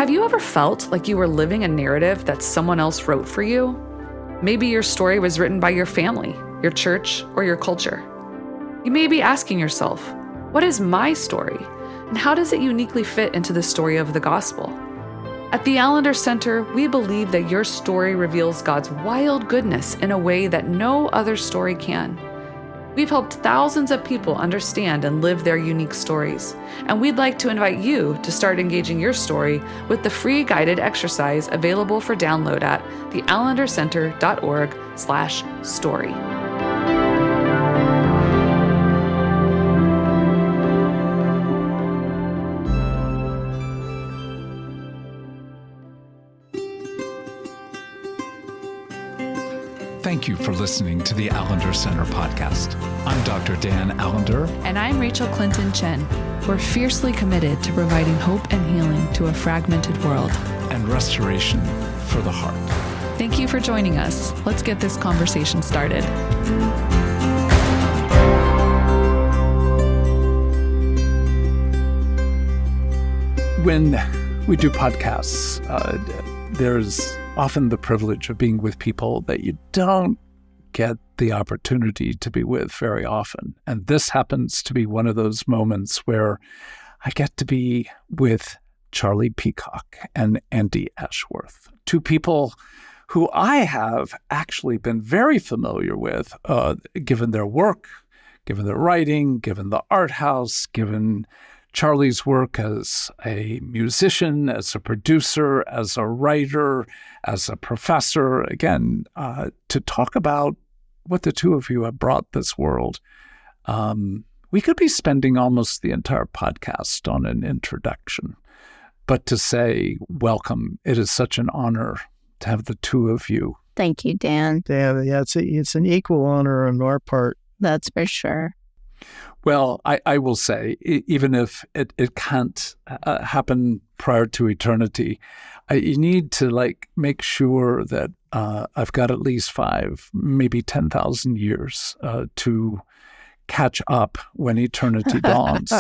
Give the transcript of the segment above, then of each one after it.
Have you ever felt like you were living a narrative that someone else wrote for you? Maybe your story was written by your family, your church, or your culture. You may be asking yourself, what is my story? And how does it uniquely fit into the story of the gospel? At the Allender Center, we believe that your story reveals God's wild goodness in a way that no other story can. We've helped thousands of people understand and live their unique stories, and we'd like to invite you to start engaging your story with the free guided exercise available for download at theallendercenter.org/story. Thank you for listening to the Allender Center podcast. I'm Dr. Dan Allender. And I'm Rachel Clinton Chen. We're fiercely committed to providing hope and healing to a fragmented world. And restoration for the heart. Thank you for joining us. Let's get this conversation started. When we do podcasts, there's often the privilege of being with people that you don't get the opportunity to be with very often. And this happens to be one of those moments where I get to be with Charlie Peacock and Andi Ashworth, two people who I have actually been very familiar with, given their work, given their writing, given the art house, given Charlie's work as a musician, as a producer, as a writer, as a professor, again, to talk about what the two of you have brought this world. We could be spending almost the entire podcast on an introduction, but to say welcome, it is such an honor to have the two of you. Thank you, Dan. Dan, yeah, it's an equal honor on our part. That's for sure. Well, I will say, even if it can't happen prior to eternity, you need to make sure that I've got at least 5, maybe 10,000 years to catch up when eternity dawns.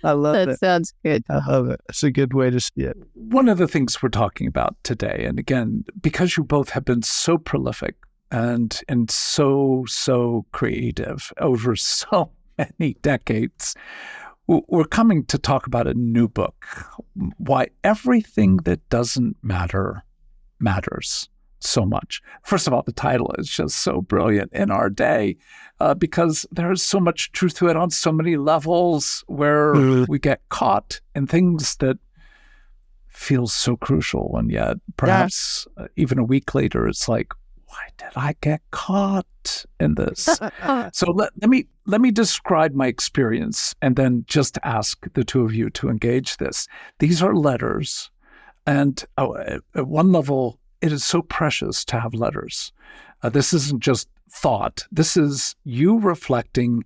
I love it. That sounds good. I love it. It's a good way to see it. One of the things we're talking about today, and again, because you both have been so prolific and so creative over so many decades, we're coming to talk about a new book, Why Everything That Doesn't Matter Matters So Much. First of all, the title is just so brilliant in our day because there's so much truth to it on so many levels where we get caught in things that feel so crucial, and yet perhaps even a week later, it's like, why did I get caught in this? So let me describe my experience and then just ask the two of you to engage this. These are letters, and at one level, it is so precious to have letters. This isn't just thought. This is you reflecting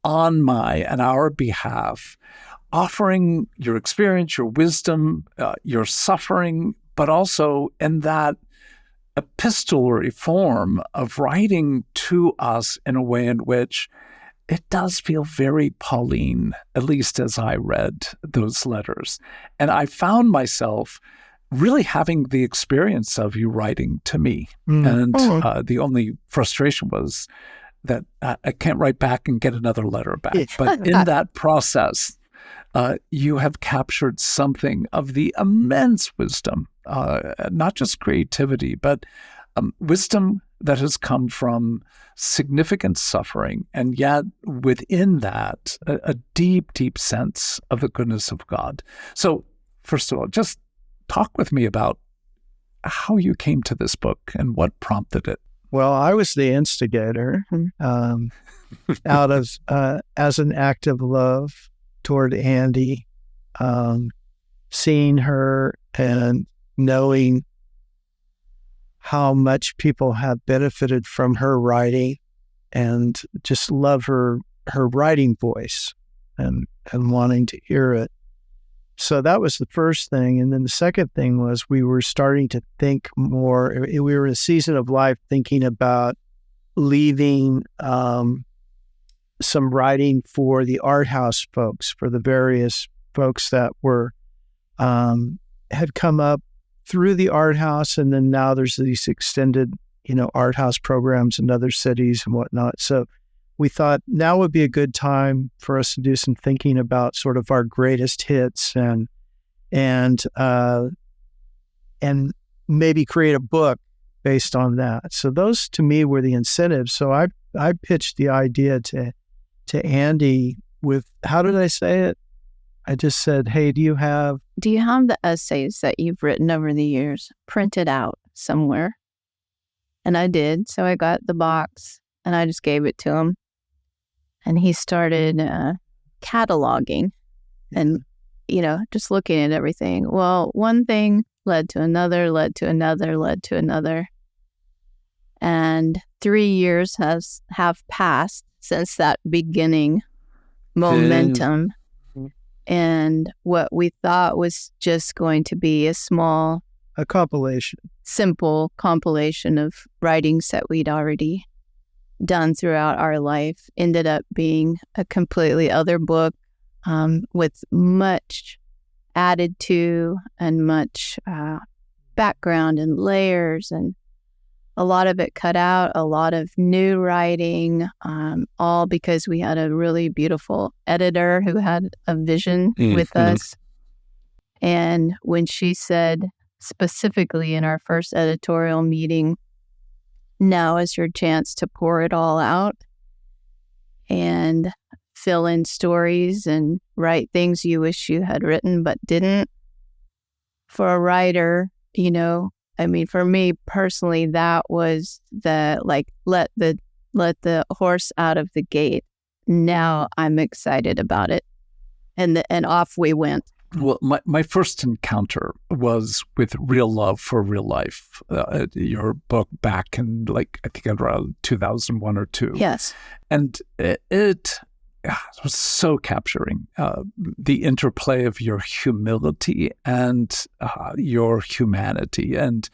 on my and our behalf, offering your experience, your wisdom, your suffering, but also in that epistolary form of writing to us in a way in which it does feel very Pauline, at least as I read those letters. And I found myself really having the experience of you writing to me. And the only frustration was that I can't write back and get another letter back. But in that process, you have captured something of the immense wisdom, not just creativity, but wisdom that has come from significant suffering, and yet within that, a deep, deep sense of the goodness of God. So, first of all, just talk with me about how you came to this book and what prompted it. Well, I was the instigator out of, as an act of love toward Andi, seeing her and knowing how much people have benefited from her writing, and just love her writing voice and wanting to hear it. So that was the first thing. And then the second thing was we were starting to think more. We were in a season of life thinking about leaving some writing for the art house folks, for the various folks that were had come up through the art house, and then now there's these extended, art house programs in other cities and whatnot. So we thought now would be a good time for us to do some thinking about sort of our greatest hits and maybe create a book based on that. So those to me were the incentives. So I pitched the idea to Andi with, how did I say it? I just said, hey, do you have the essays that you've written over the years printed out somewhere? And I did. So I got the box and I just gave it to him. And he started cataloging and, just looking at everything. Well, one thing led to another, led to another, led to another. And 3 years have passed since that beginning momentum. And what we thought was just going to be a compilation, simple compilation of writings that we'd already done throughout our life ended up being a completely other book with much added to and much background and layers, and a lot of it cut out, a lot of new writing, all because we had a really beautiful editor who had a vision with us. And when she said specifically in our first editorial meeting, now is your chance to pour it all out and fill in stories and write things you wish you had written but didn't. For a writer, for me personally, that was the let the horse out of the gate. Now I'm excited about it, and off we went. Well, my first encounter was with Real Love for Real Life, your book back in I think around 2001 or 2. Yes, and it was so capturing, the interplay of your humility and your humanity, and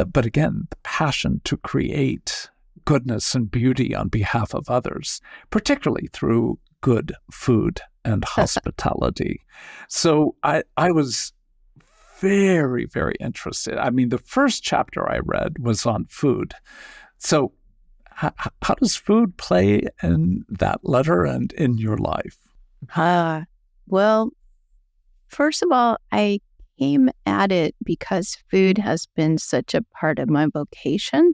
but again, the passion to create goodness and beauty on behalf of others, particularly through good food and hospitality. So I was very, very interested. I mean, the first chapter I read was on food. So how does food play in that letter and in your life? Well, first of all, I came at it because food has been such a part of my vocation.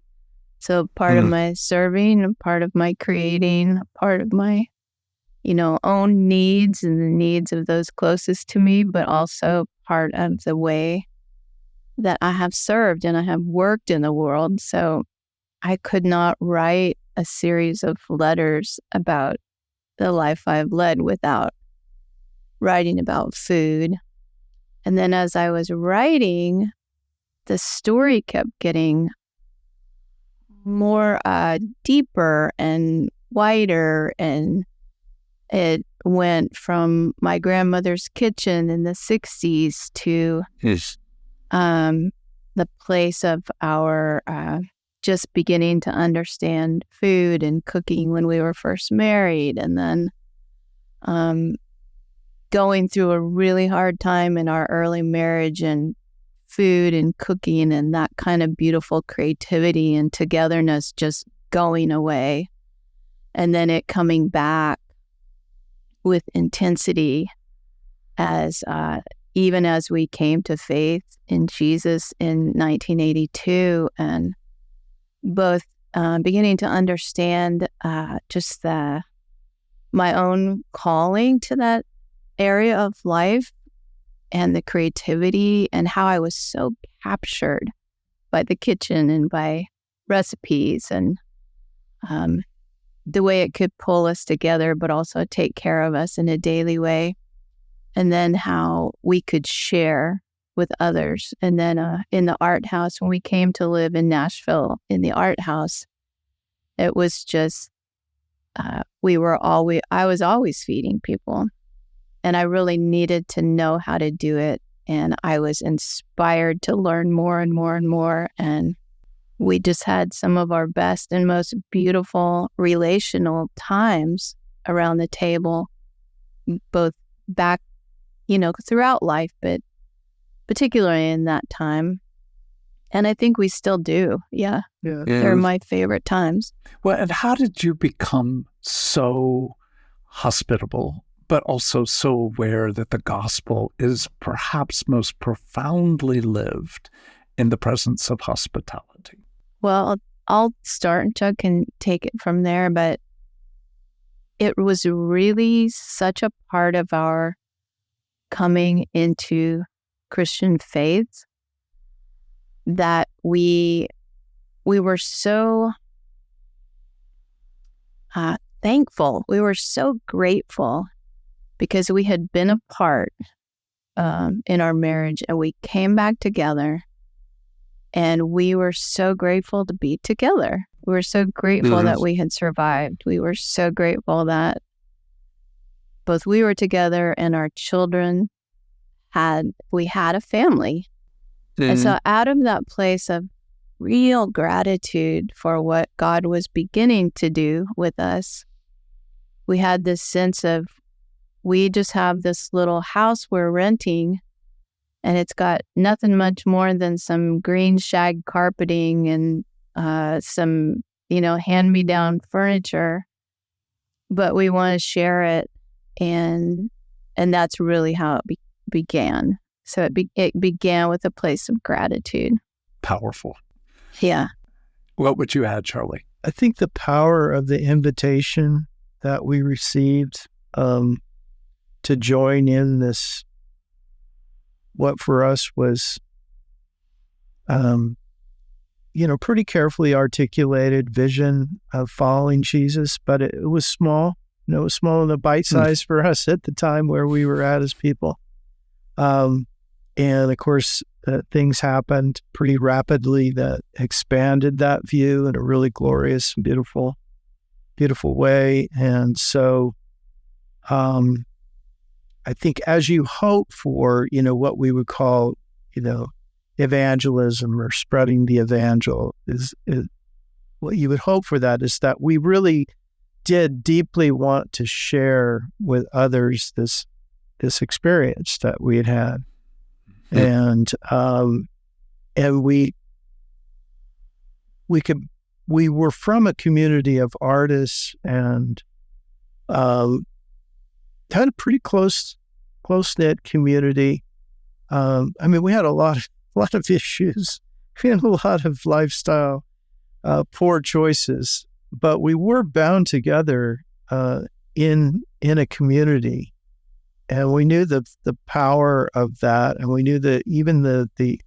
So part of my serving, part of my creating, part of my own needs and the needs of those closest to me, but also part of the way that I have served and I have worked in the world. So I could not write a series of letters about the life I've led without writing about food. And then as I was writing, the story kept getting more deeper and wider, and it went from my grandmother's kitchen in the 60s to the place of our just beginning to understand food and cooking when we were first married, and then going through a really hard time in our early marriage, and food and cooking and that kind of beautiful creativity and togetherness just going away, and then it coming back with intensity as even as we came to faith in Jesus in 1982, and both beginning to understand just my own calling to that area of life and the creativity, and how I was so captured by the kitchen and by recipes and the way it could pull us together, but also take care of us in a daily way. And then how we could share with others. And then in the art house, when we came to live in Nashville, in the art house, it was just, I was always feeding people. And I really needed to know how to do it. And I was inspired to learn more and more and more. And we just had some of our best and most beautiful relational times around the table, both back, throughout life, but particularly in that time. And I think we still do. Yeah. Yeah. They're my favorite times. Well, and how did you become so hospitable, but also so aware that the gospel is perhaps most profoundly lived in the presence of hospitality? Well, I'll start and Chuck can take it from there, but it was really such a part of our coming into Christian faith that we were so thankful. We were so grateful because we had been apart in our marriage, and we came back together, and we were so grateful to be together. We were so grateful that we had survived. We were so grateful that both we were together and our children had a family. And so out of that place of real gratitude for what God was beginning to do with us, we had this sense of, we just have this little house we're renting, and it's got nothing much more than some green shag carpeting and some, hand-me-down furniture, but we want to share it, and that's really how it began. So it began with a place of gratitude. Powerful. Yeah. What would you add, Charlie? I think the power of the invitation that we received to join in this, what for us was, pretty carefully articulated vision of following Jesus, but it was small. It was small and a bite size for us at the time where we were at as people. And of course, things happened pretty rapidly that expanded that view in a really glorious and beautiful way. And so I think as you hope for, what we would call, evangelism or spreading the evangel, is what you would hope for that is that we really did deeply want to share with others this experience that we had had. And we were from a community of artists and had a pretty close-knit community. We had a lot of issues. We had a lot of lifestyle poor choices, but we were bound together in a community. And we knew the power of that, and we knew that even the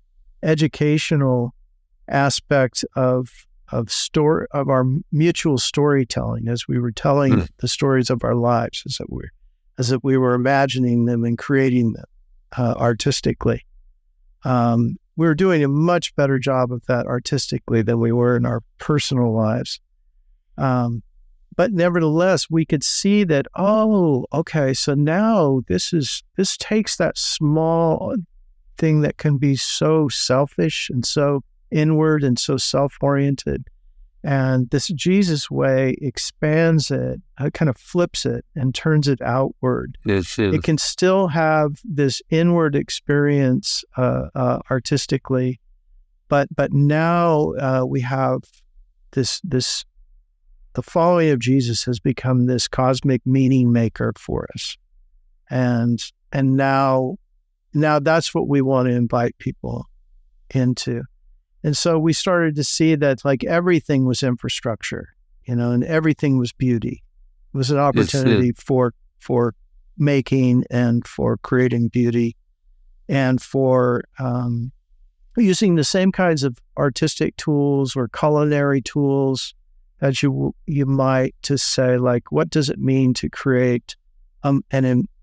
educational aspect of our mutual storytelling as we were telling the stories of our lives, as that we were imagining them and creating them artistically. We were doing a much better job of that artistically than we were in our personal lives. But nevertheless, we could see that, okay, so now this takes that small thing that can be so selfish and so inward and so self-oriented. And this Jesus way expands it, kind of flips it and turns it outward. It can still have this inward experience artistically, but now we have this the following of Jesus has become this cosmic meaning maker for us. And now that's what we want to invite people into. And so we started to see that like everything was infrastructure, and everything was beauty. It was an opportunity for making and for creating beauty and for using the same kinds of artistic tools or culinary tools that you might to say, like, what does it mean to create an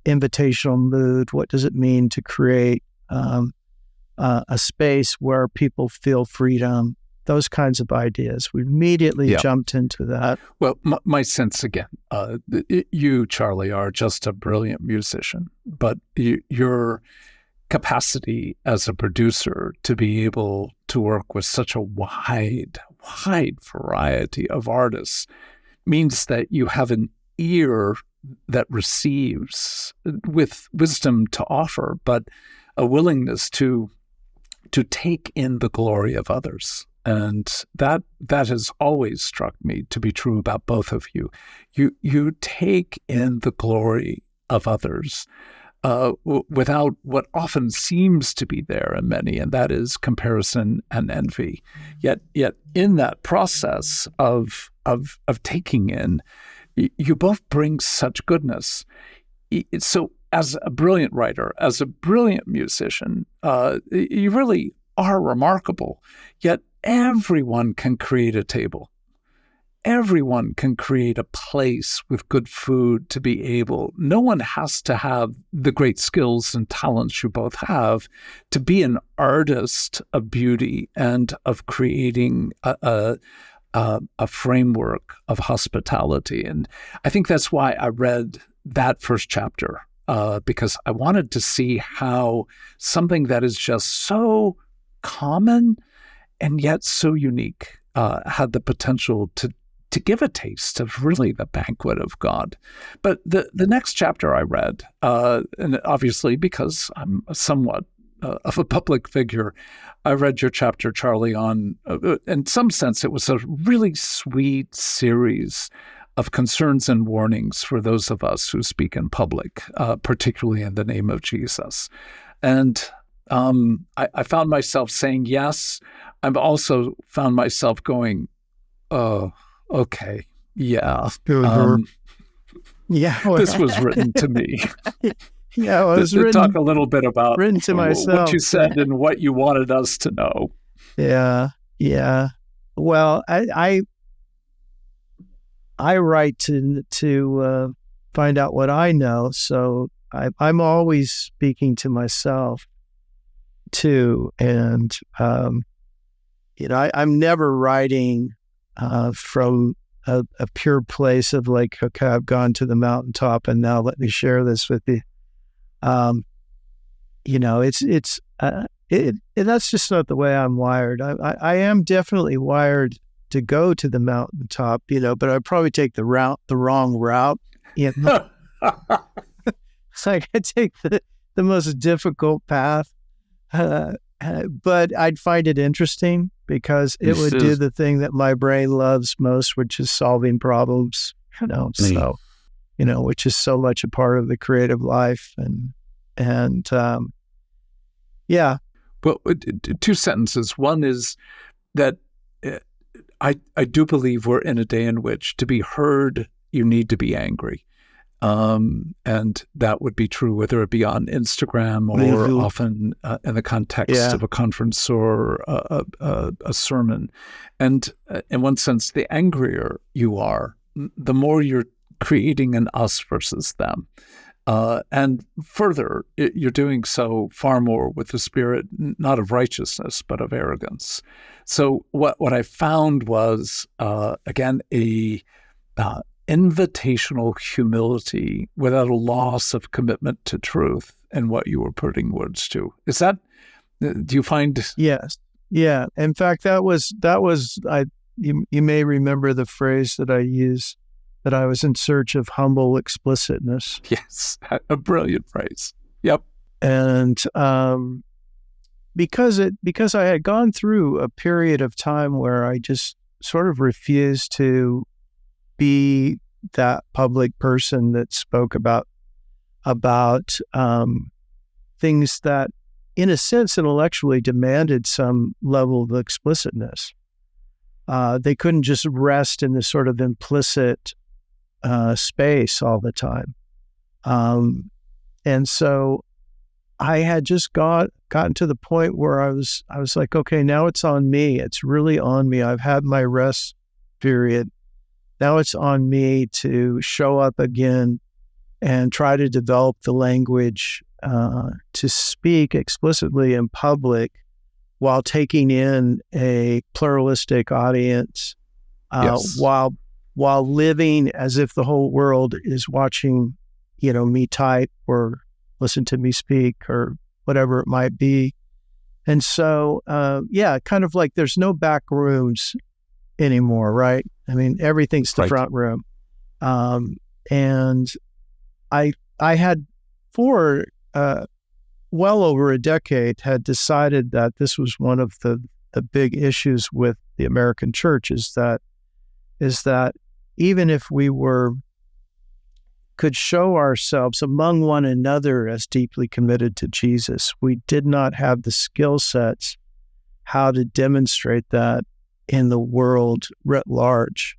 invitational mood? What does it mean to create a space where people feel freedom? Those kinds of ideas. We immediately jumped into that. Well, my sense again, you, Charlie, are just a brilliant musician, but your capacity as a producer to be able to work with such a wide variety of artists means that you have an ear that receives with wisdom to offer, but a willingness to take in the glory of others. And that has always struck me to be true about both of you. You take in the glory of others without what often seems to be there in many, and that is comparison and envy. Yet in that process of taking in, you both bring such goodness. So as a brilliant writer, as a brilliant musician, you really are remarkable. Yet everyone can create a table. Everyone can create a place with good food to be able. No one has to have the great skills and talents you both have to be an artist of beauty and of creating a framework of hospitality. And I think that's why I read that first chapter, because I wanted to see how something that is just so common and yet so unique had the potential to give a taste of really the banquet of God. But the next chapter I read, and obviously because I'm somewhat of a public figure, I read your chapter, Charlie, on, in some sense, it was a really sweet series of concerns and warnings for those of us who speak in public, particularly in the name of Jesus. And I found myself saying yes. I've also found myself going, oh, okay, yeah. Yeah, This was written to me. Yeah, well, it was to talk a little bit about written to myself. What you said and what you wanted us to know. Yeah. Well, I write to find out what I know, so I'm always speaking to myself too, and I'm never writing from a pure place of like, okay, I've gone to the mountaintop and now let me share this with you. That's just not the way I'm wired. I am definitely wired to go to the mountaintop, but I'd probably take the wrong route. So I could take the most difficult path, but I'd find it interesting because it would do the thing that my brain loves most, which is solving problems, which is so much a part of the creative life. Yeah. Well, two sentences. One is that I do believe we're in a day in which to be heard, you need to be angry. And that would be true whether it be on Instagram or often in the context of a conference or a sermon. And in one sense, the angrier you are, the more you're creating an us versus them. And further, you're doing so far more with the spirit, not of righteousness, but of arrogance. So what I found was, again, a invitational humility without a loss of commitment to truth in what you were putting words to. Is that, do you find? Yes. Yeah. In fact, you may remember the phrase that I used, that I was in search of humble explicitness. Yes. A brilliant phrase. Yep. And because I had gone through a period of time where I just sort of refused to be that public person that spoke about things that, in a sense, intellectually demanded some level of explicitness. They couldn't just rest in this sort of implicit space all the time. And so I had just gotten to the point where I was like, okay, now it's on me. It's really on me. I've had my rest period. Now it's on me to show up again and try to develop the language to speak explicitly in public while taking in a pluralistic audience, while living as if the whole world is watching, me type or listen to me speak or whatever it might be. And so, kind of like there's no back rooms anymore, right? I mean, everything's the front room. And I had 4 well over a decade, had decided that this was one of the big issues with the American church is that even if we could show ourselves among one another as deeply committed to Jesus, we did not have the skill sets how to demonstrate that in the world writ large.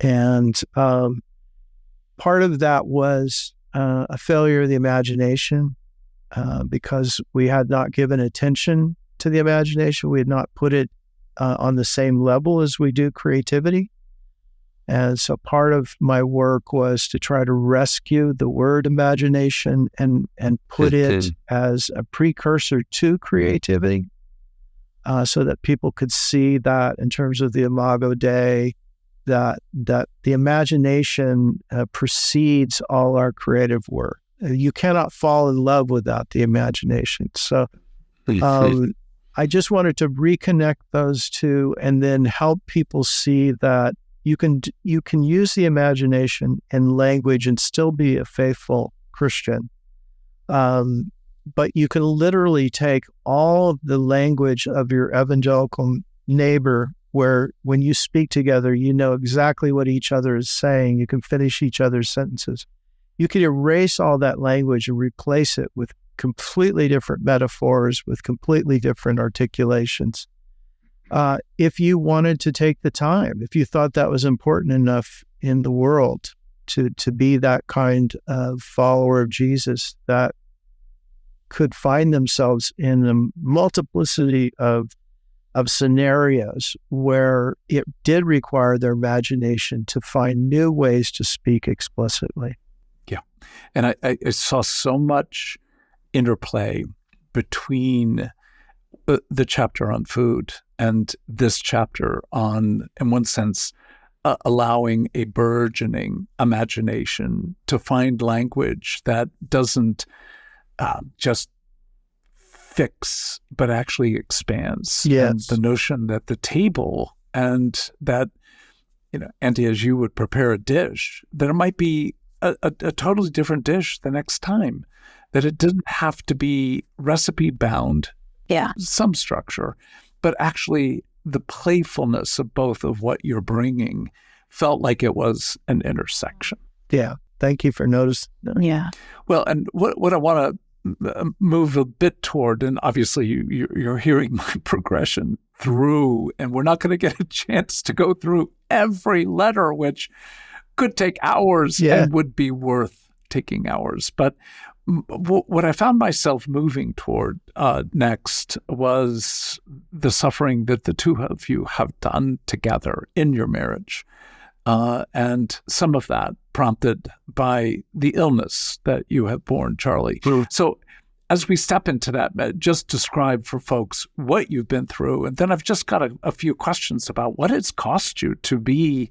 And part of that was a failure of the imagination because we had not given attention to the imagination. We had not put it on the same level as we do creativity. And so part of my work was to try to rescue the word imagination and put it as a precursor to creativity so that people could see that in terms of the Imago Dei, that the imagination precedes all our creative work. You cannot fall in love without the imagination. So I just wanted to reconnect those two and then help people see that you can use the imagination and language and still be a faithful Christian. But you can literally take all of the language of your evangelical neighbor where when you speak together, you know exactly what each other is saying. You can finish each other's sentences. You can erase all that language and replace it with completely different metaphors, with completely different articulations. If you wanted to take the time, if you thought that was important enough in the world to be that kind of follower of Jesus that could find themselves in a multiplicity of scenarios where it did require their imagination to find new ways to speak explicitly. Yeah. And I saw so much interplay between the chapter on food and this chapter on, in one sense, allowing a burgeoning imagination to find language that doesn't just fix, but actually expands. Yes. And the notion that the table and that, Andi, as you would prepare a dish, that it might be a totally different dish the next time, that it didn't have to be recipe bound, some structure, but actually the playfulness of both of what you're bringing felt like it was an intersection. Yeah. Thank you for noticing. Yeah. Well, and what I want to move a bit toward, and obviously you're hearing my progression through, and we're not going to get a chance to go through every letter, which could take hours and would be worth taking hours. But what I found myself moving toward next was the suffering that the two of you have done together in your marriage. And some of that prompted by the illness that you have borne, Charlie. So as we step into that, just describe for folks what you've been through. And then I've just got a few questions about what it's cost you to be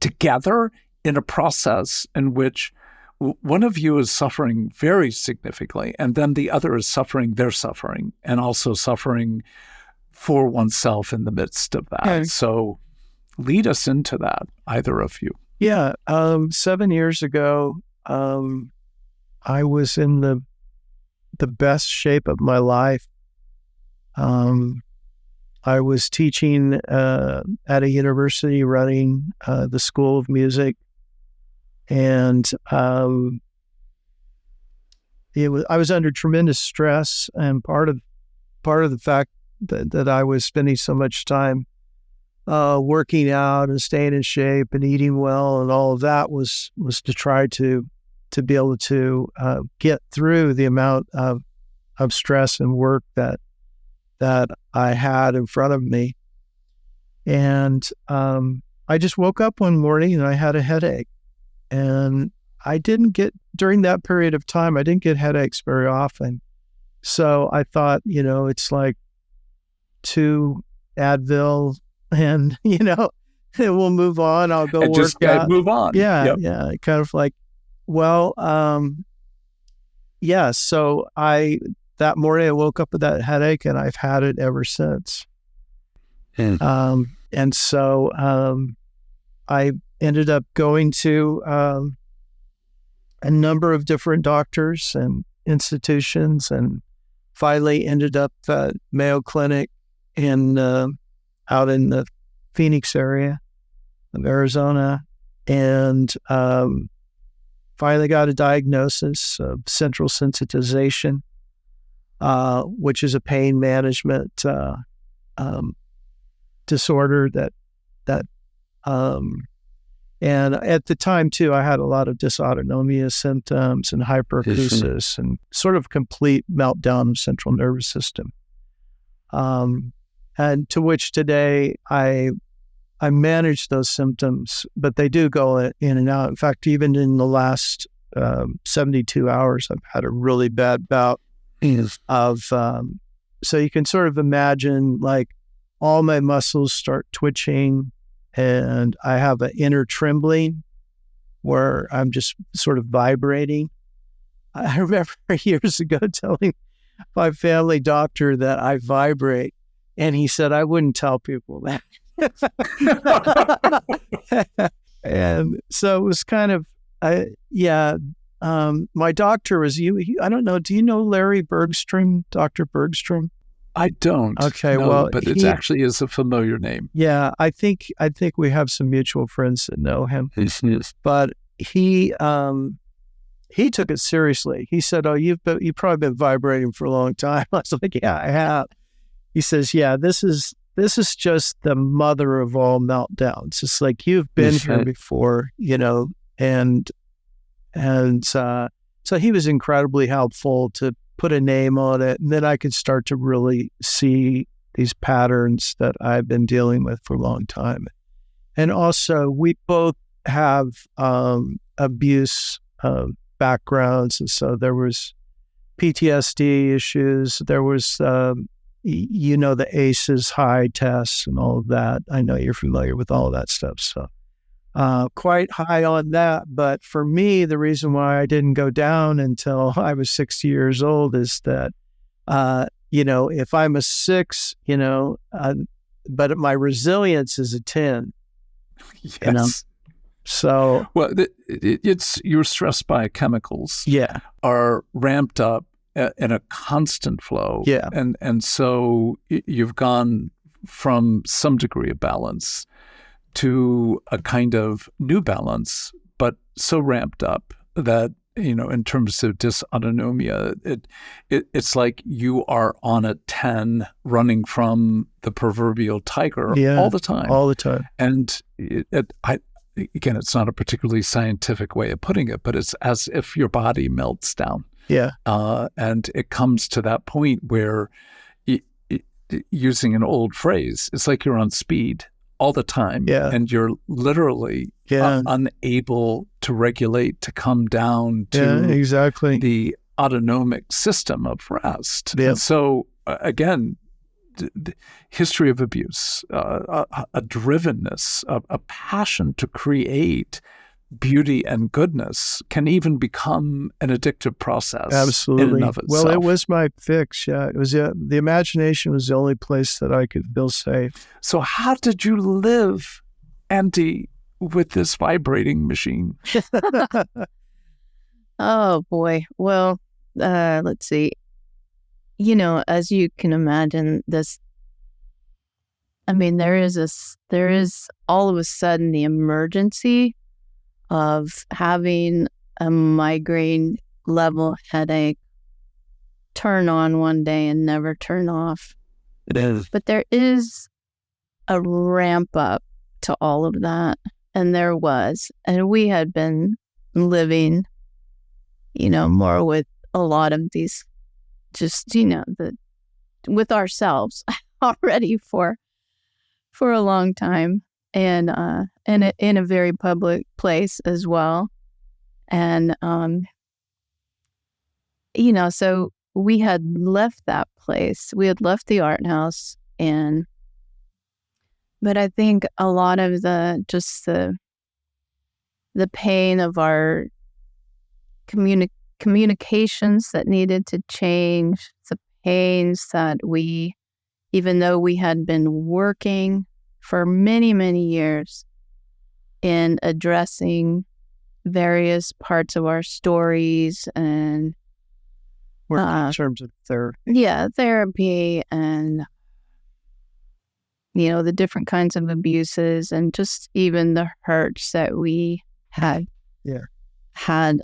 together in a process in which one of you is suffering very significantly, and then the other is suffering their suffering, and also suffering for oneself in the midst of that. Okay. So lead us into that, either of you. Yeah. 7 years ago, I was in the best shape of my life. I was teaching at a university, running the School of Music, and I was under tremendous stress. And part of the fact that I was spending so much time working out and staying in shape and eating well and all of that was to try to be able to get through the amount of stress and work that I had in front of me. And I just woke up one morning and I had a headache. And during that period of time, I didn't get headaches very often. So I thought, it's like 2 Advil and, we'll move on. I'll go work out. Move on. Yeah. Yeah. Kind of like, well, so that morning I woke up with that headache and I've had it ever since. And so I ended up going to a number of different doctors, and institutions, and finally ended up at Mayo Clinic out in the Phoenix area of Arizona, and finally got a diagnosis of central sensitization, which is a pain management disorder and at the time too, I had a lot of dysautonomia symptoms and hyperacusis and sort of complete meltdown of central nervous system. And to which today I manage those symptoms, but they do go in and out. In fact, even in the last 72 hours, I've had a really bad bout of, so you can sort of imagine like all my muscles start twitching, and I have an inner trembling where I'm just sort of vibrating. I remember years ago telling my family doctor that I vibrate, and he said I wouldn't tell people that. And so it was kind of, my doctor was I don't know, do you know Larry Bergstrom, Dr. Bergstrom? I don't. Okay, no, well, but it actually is a familiar name. Yeah, I think we have some mutual friends that know him. But he took it seriously. He said, "Oh, you've probably been vibrating for a long time." I was like, "Yeah, I have." He says, "Yeah, this is just the mother of all meltdowns. It's like you've been here before, and so he was incredibly helpful to put a name on it, and then I could start to really see these patterns that I've been dealing with for a long time. And also, we both have abuse backgrounds, and so there was PTSD issues. There was, the ACEs high tests and all of that. I know you're familiar with all of that stuff, so quite high on that. But for me, the reason why I didn't go down until I was 60 years old is that, if I'm a 6, but my resilience is a 10. Yes. So, well, it's your stress biochemicals are ramped up in a constant flow. Yeah. And so you've gone from some degree of balance to a kind of new balance, but so ramped up that, in terms of dysautonomia, it's like you are on a 10 running from the proverbial tiger all the time. All the time. And again, it's not a particularly scientific way of putting it, but it's as if your body melts down. Yeah. And it comes to that point where, using an old phrase, it's like you're on speed all the time, and you're literally unable to regulate, to come down to the autonomic system of rest. Yeah. And so, again, the history of abuse, a drivenness, a passion to create beauty and goodness can even become an addictive process. Absolutely. In and of itself. Well, it was my fix. Yeah, it was the imagination was the only place that I could feel safe. So how did you live, Andi, with this vibrating machine? Oh boy. Well, let's see. As you can imagine, there is all of a sudden the emergency of having a migraine level headache turn on one day and never turn off. It is. But there is a ramp up to all of that. And there was. And we had been living, more with a lot of these, just, with ourselves already for a long time. And in a very public place as well. And, so we had left that place. We had left the art house. But I think a lot of the pain of our communications that needed to change, the pains that even though we had been working for many, many years in addressing various parts of our stories and Or in terms of therapy. Yeah, therapy and, the different kinds of abuses and just even the hurts that we had, had,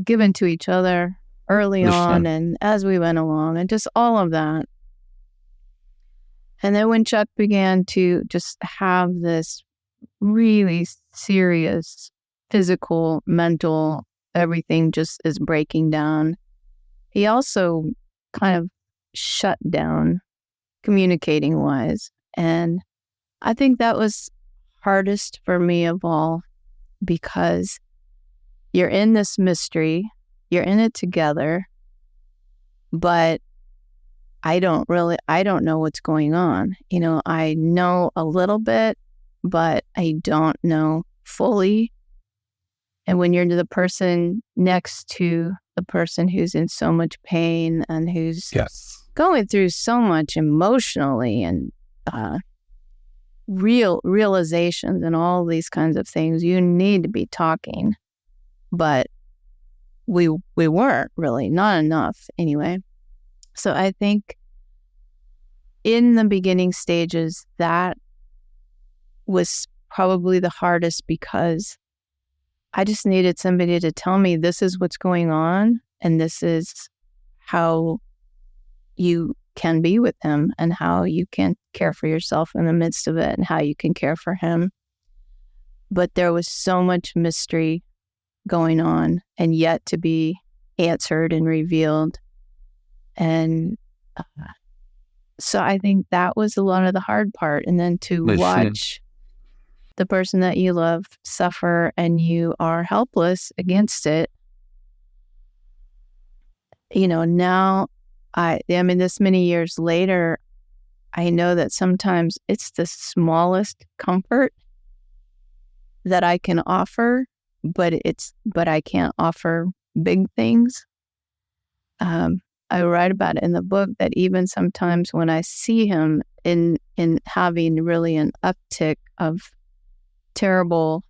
given to each other early on and as we went along and just all of that. And then when Chuck began to just have this really serious physical, mental, everything just is breaking down, he also kind of shut down communicating wise. And I think that was hardest for me of all, because you're in this mystery, you're in it together, but I don't know what's going on. I know a little bit, but I don't know fully. And when you're the person next to the person who's in so much pain and who's going through so much emotionally and realizations and all these kinds of things, you need to be talking. But we weren't really, not enough anyway. So I think in the beginning stages, that was probably the hardest, because I just needed somebody to tell me this is what's going on and this is how you can be with him and how you can care for yourself in the midst of it and how you can care for him. But there was so much mystery going on and yet to be answered and revealed. And so I think that was a lot of the hard part. And then to watch the person that you love suffer and you are helpless against it. Now this many years later, I know that sometimes it's the smallest comfort that I can offer, but I can't offer big things. I write about it in the book that even sometimes when I see him in having really an uptick of terrible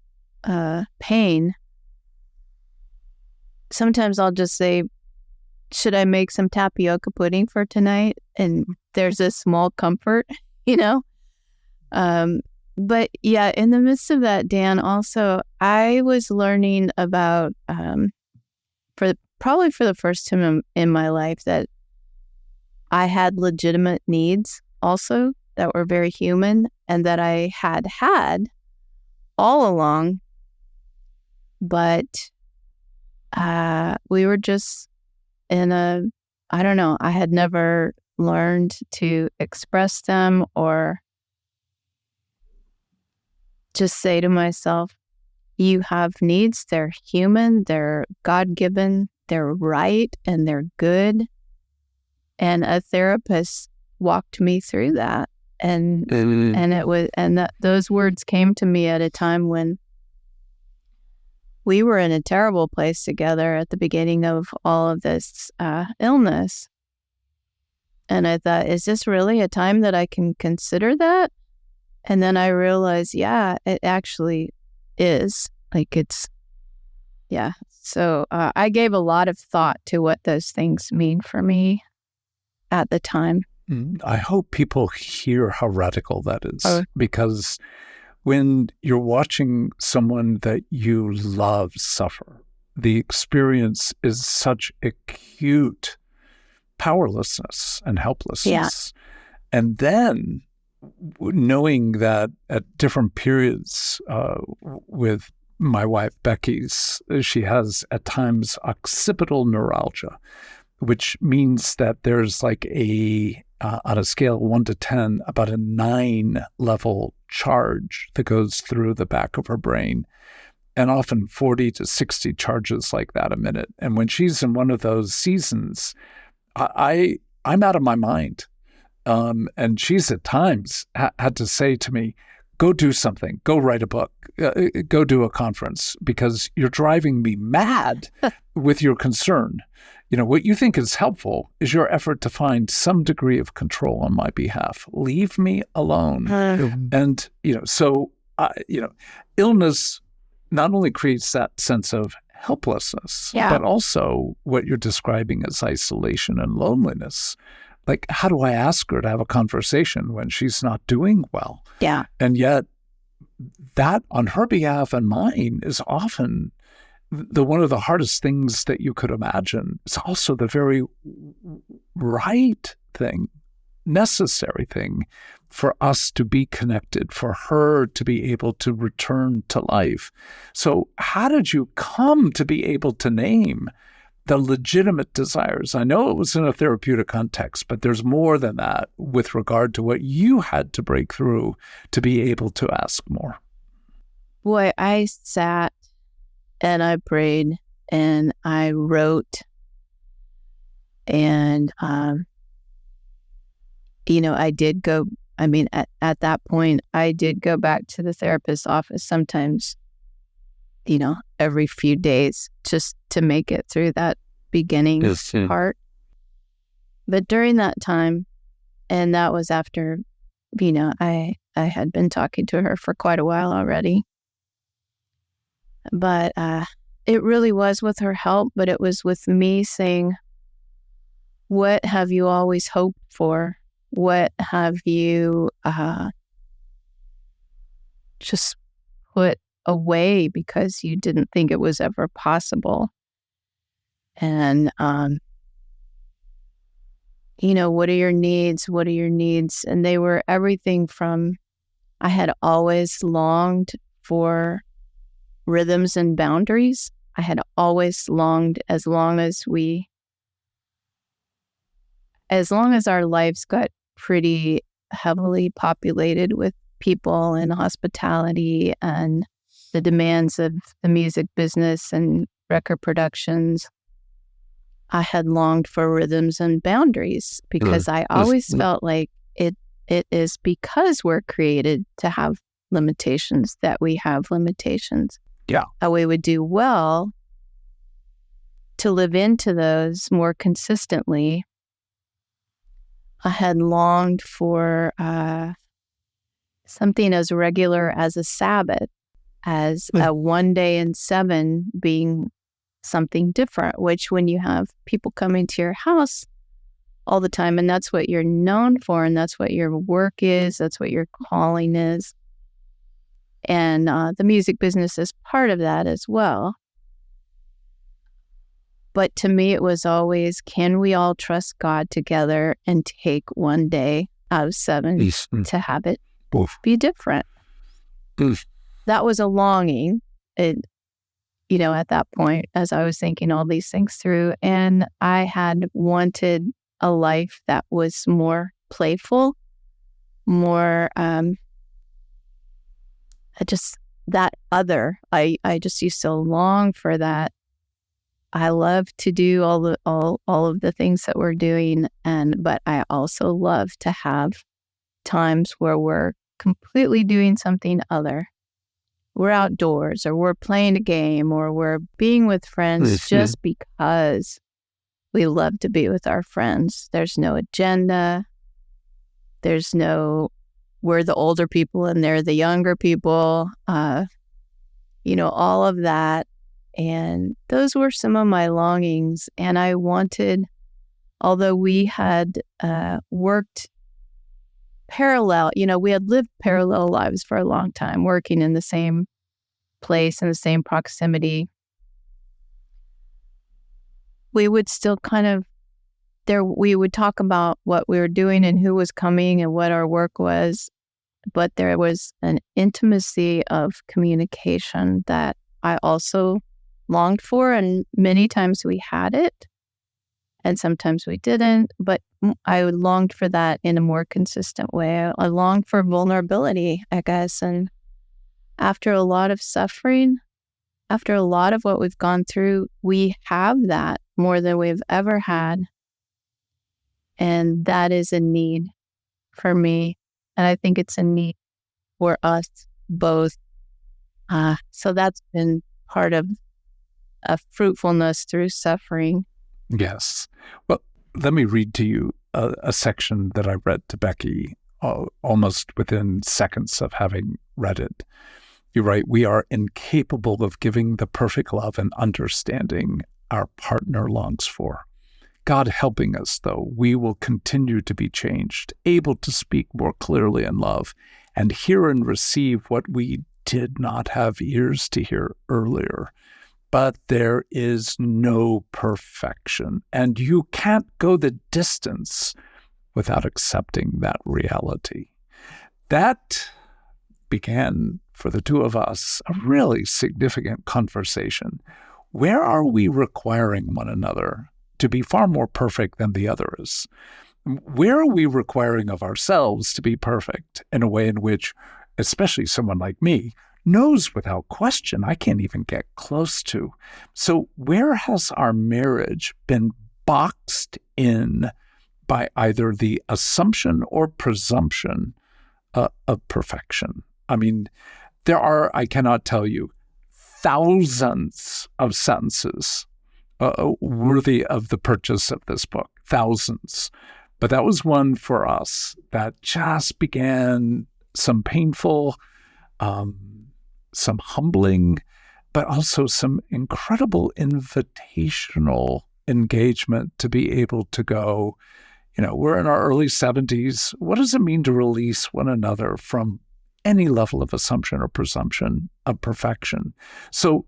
pain, sometimes I'll just say, should I make some tapioca pudding for tonight? And there's a small comfort, But yeah, in the midst of that, Dan, also, I was learning about, probably for the first time in my life, that I had legitimate needs also that were very human and that I had all along. But we were just I don't know, I had never learned to express them or just say to myself, you have needs, they're human, they're God-given, they're right, and they're good. And a therapist walked me through that. And those words came to me at a time when we were in a terrible place together at the beginning of all of this illness. And I thought, is this really a time that I can consider that? And then I realized, yeah, it actually is. So I gave a lot of thought to what those things mean for me at the time. I hope people hear how radical that is, because when you're watching someone that you love suffer, the experience is such acute powerlessness and helplessness. Yeah. And then knowing that at different periods with my wife, Becky's, she has at times occipital neuralgia, which means that there's like on a scale of 1 to 10, about a 9 level charge that goes through the back of her brain, and often 40 to 60 charges like that a minute. And when she's in one of those seasons, I'm out of my mind. And she's at times had to say to me, go do something, go write a book, go do a conference, because you're driving me mad with your concern. What you think is helpful is your effort to find some degree of control on my behalf. Leave me alone. And, illness not only creates that sense of helplessness, Yeah. but also what you're describing as isolation and loneliness. Like, how do I ask her to have a conversation when she's not doing well? Yeah. And yet that on her behalf and mine is often one of the hardest things that you could imagine. It's also the very right thing, necessary thing for us to be connected, for her to be able to return to life. So how did you come to be able to name the legitimate desires? I know it was in a therapeutic context, but there's more than that with regard to what you had to break through to be able to ask more. Boy, I sat and I prayed and I wrote and, I did go, at that point, I did go back to the therapist's office sometimes, every few days just to make it through that beginning part. But during that time, and that was after, I had been talking to her for quite a while already. But it really was with her help, but it was with me saying, what have you always hoped for? What have you just put away because you didn't think it was ever possible? And, what are your needs? What are your needs? And they were everything from, I had always longed for rhythms and boundaries. I had always longed, as long as our lives got pretty heavily populated with people and hospitality and the demands of the music business and record productions, I had longed for rhythms and boundaries because I always felt like it is because we're created to have limitations that we have limitations. Yeah. We would do well to live into those more consistently. I had longed for something as regular as a Sabbath, as a 1 day in 7 being something different, which when you have people coming to your house all the time, and that's what you're known for, and that's what your work is, that's what your calling is. And the music business is part of that as well. But to me, it was always, can we all trust God together and take 1 day out of 7 to have it be different? That was a longing, at that point, as I was thinking all these things through. And I had wanted a life that was more playful, more just that other. I just used to long for that. I love to do all of the things that we're doing, but I also love to have times where we're completely doing something other. We're outdoors, or we're playing a game, or we're being with friends just because we love to be with our friends. There's no agenda. There's no, we're the older people and they're the younger people, all of that. And those were some of my longings. And I wanted, although we had worked parallel, we had lived parallel lives for a long time, working in the same place, in the same proximity, we would still kind of, we would talk about what we were doing and who was coming and what our work was. But there was an intimacy of communication that I also longed for, and many times we had it and sometimes we didn't, but I longed for that in a more consistent way. I longed for vulnerability, I guess. And after a lot of suffering, after a lot of what we've gone through, we have that more than we've ever had. And that is a need for me. And I think it's a need for us both. So that's been part of a fruitfulness through suffering. Yes. Well, let me read to you a section that I read to Becky almost within seconds of having read it. You write, we are incapable of giving the perfect love and understanding our partner longs for. God helping us, though, we will continue to be changed, able to speak more clearly in love, and hear and receive what we did not have ears to hear earlier. But there is no perfection, and you can't go the distance without accepting that reality. That began, for the two of us, a really significant conversation. Where are we requiring one another to be far more perfect than the other is? Where are we requiring of ourselves to be perfect in a way in which, especially someone like me, knows without question I can't even get close to? So where has our marriage been boxed in by either the assumption or presumption of perfection? I mean, there are, I cannot tell you, thousands of sentences worthy of the purchase of this book, thousands. But that was one for us that just began some painful, some humbling, but also some incredible invitational engagement to be able to go, we're in our early 70s. What does it mean to release one another from any level of assumption or presumption of perfection? So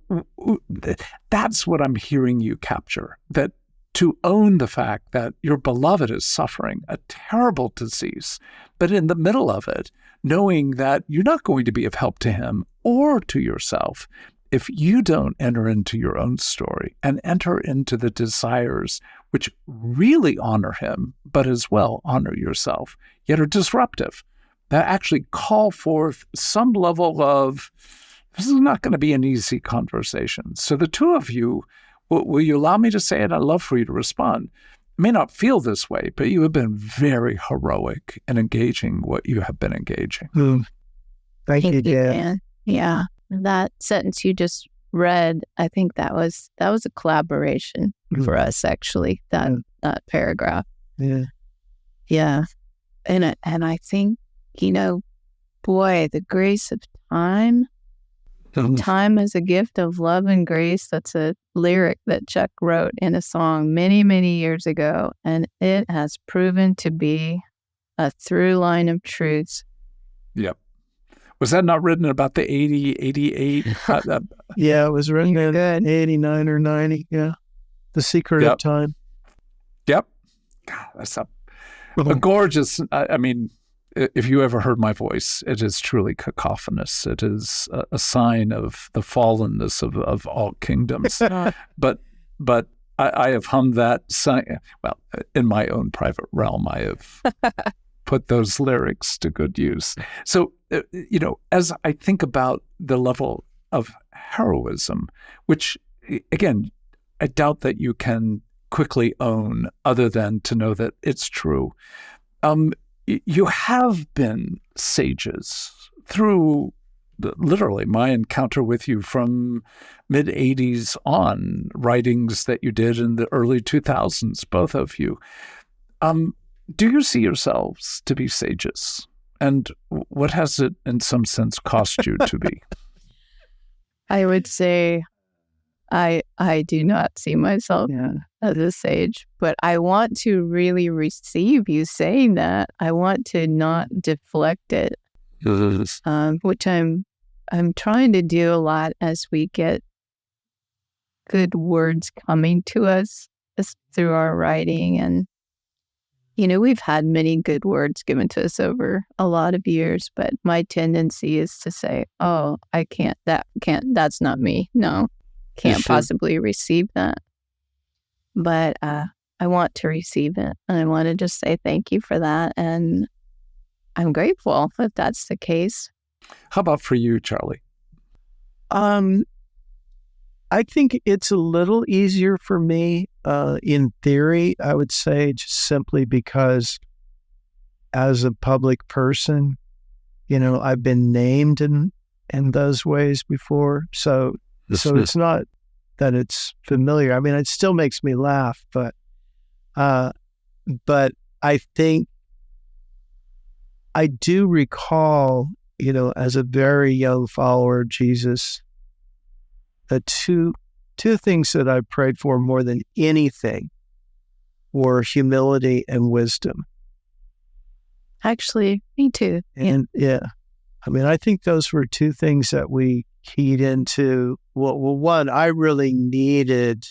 that's what I'm hearing you capture, that to own the fact that your beloved is suffering a terrible disease, but in the middle of it, knowing that you're not going to be of help to him or to yourself if you don't enter into your own story and enter into the desires which really honor him, but as well honor yourself, yet are disruptive, that actually call forth some level of, this is not going to be an easy conversation. So the two of you, will you allow me to say it? I'd love for you to respond. You may not feel this way, but you have been very heroic in engaging what you have been engaging. Thank you, Dan. Dan. Yeah. That sentence you just read, I think that was a collaboration for us, actually, that paragraph. Yeah. Yeah. And I think, boy, the grace of time. Time is a gift of love and grace. That's a lyric that Chuck wrote in a song many, many years ago. And it has proven to be a through line of truths. Yep. Was that not written about the 80, 88? Yeah, it was written in Good. 89 or 90. Yeah. The Secret of Time. Yep. God, that's a gorgeous, I mean, if you ever heard my voice, it is truly cacophonous. It is a sign of the fallenness of all kingdoms. But I have hummed that sign. Well, in my own private realm, I have put those lyrics to good use. So, as I think about the level of heroism, which, again, I doubt that you can quickly own other than to know that it's true. You have been sages through literally my encounter with you from mid-'80s on, writings that you did in the early 2000s, both of you. Do you see yourselves to be sages? And what has it, in some sense, cost you to be? I would say I do not see myself as a sage, but I want to really receive you saying that. I want to not deflect it, which I'm trying to do a lot as we get good words coming to us through our writing. And, we've had many good words given to us over a lot of years, but my tendency is to say, oh, that's not me. No, can't possibly receive that. But I want to receive it. And I want to just say thank you for that. And I'm grateful if that's the case. How about for you, Charlie? I think it's a little easier for me in theory, I would say, just simply because as a public person, I've been named in those ways before. So it's not that it's familiar. I mean, it still makes me laugh, but I think I do recall as a very young follower of Jesus, the two things that I prayed for more than anything were humility and wisdom. Actually, me too. And I think those were two things that we keyed into. Well, one, I really needed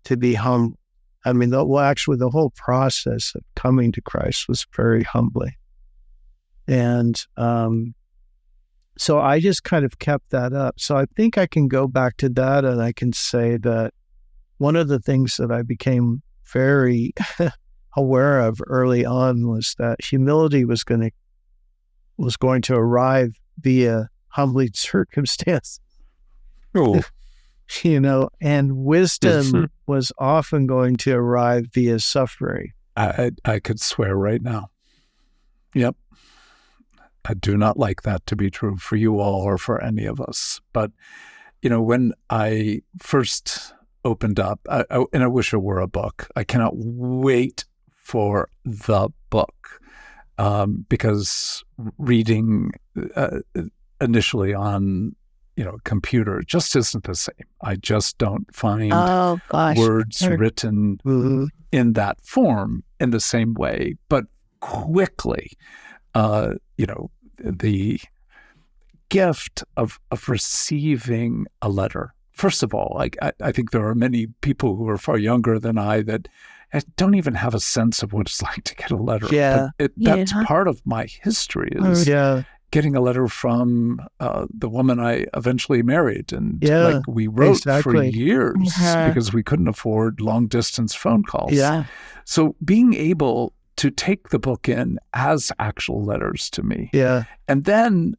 to be humble. Actually, the whole process of coming to Christ was very humbling. And so I just kind of kept that up. So I think I can go back to that, and I can say that one of the things that I became very aware of early on was that humility was going to arrive via humbling circumstance. Oh. And wisdom was often going to arrive via suffering. I could swear right now. Yep. I do not like that to be true for you all or for any of us. But, when I first opened up, and I wish it were a book, I cannot wait for the book, because reading initially on computer just isn't the same. I just don't find words written in that form in the same way. But quickly, the gift of receiving a letter. First of all, I think there are many people who are far younger than I that don't even have a sense of what it's like to get a letter. Yeah. But that's part of my history is getting a letter from the woman I eventually married. And we wrote for years because we couldn't afford long distance phone calls. Yeah. So being able to take the book in as actual letters to me. Yeah. And then,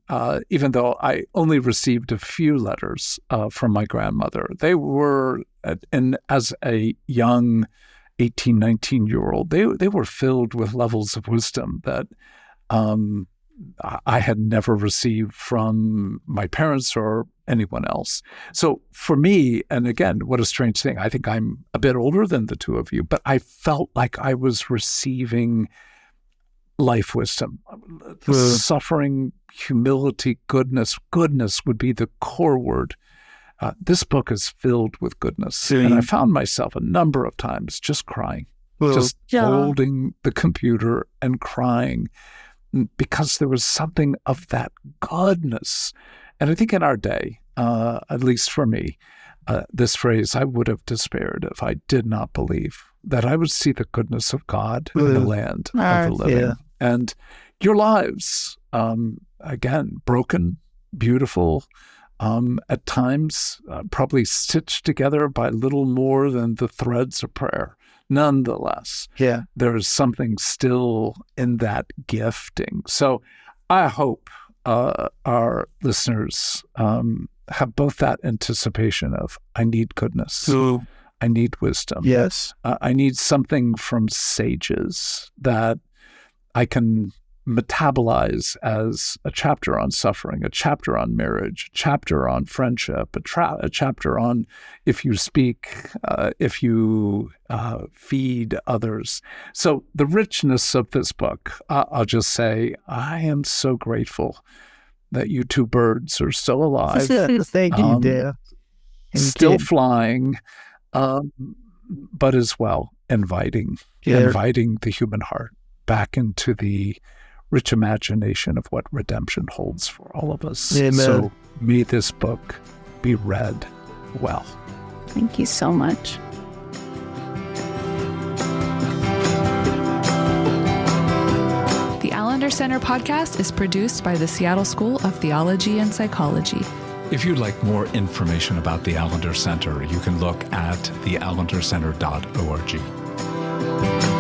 even though I only received a few letters from my grandmother, they were, and as a young 18, 19-year-old, they were filled with levels of wisdom that I had never received from my parents or anyone else. So for me, and again, what a strange thing, I think I'm a bit older than the two of you, but I felt like I was receiving life wisdom, suffering, humility, goodness. Goodness would be the core word. This book is filled with goodness. And I found myself a number of times just crying, just holding the computer and crying, because there was something of that goodness. And I think in our day, at least for me, this phrase, I would have despaired if I did not believe that I would see the goodness of God in the land of the living. Yeah. And your lives, again, broken, beautiful, at times probably stitched together by little more than the threads of prayer. Nonetheless, there is something still in that gifting. So I hope our listeners have both that anticipation of, I need goodness, I need wisdom. Yes. I need something from sages that I can metabolize as a chapter on suffering, a chapter on marriage, a chapter on friendship, a chapter on if you speak, if you feed others. So the richness of this book, I'll just say, I am so grateful that you two birds are still alive. Thank you, dear. Still flying, but as well inviting the human heart back into the rich imagination of what redemption holds for all of us. Amen. So may this book be read well. Thank you so much. The Allender Center podcast is produced by the Seattle School of Theology and Psychology. If you'd like more information about the Allender Center, you can look at theallendercenter.org.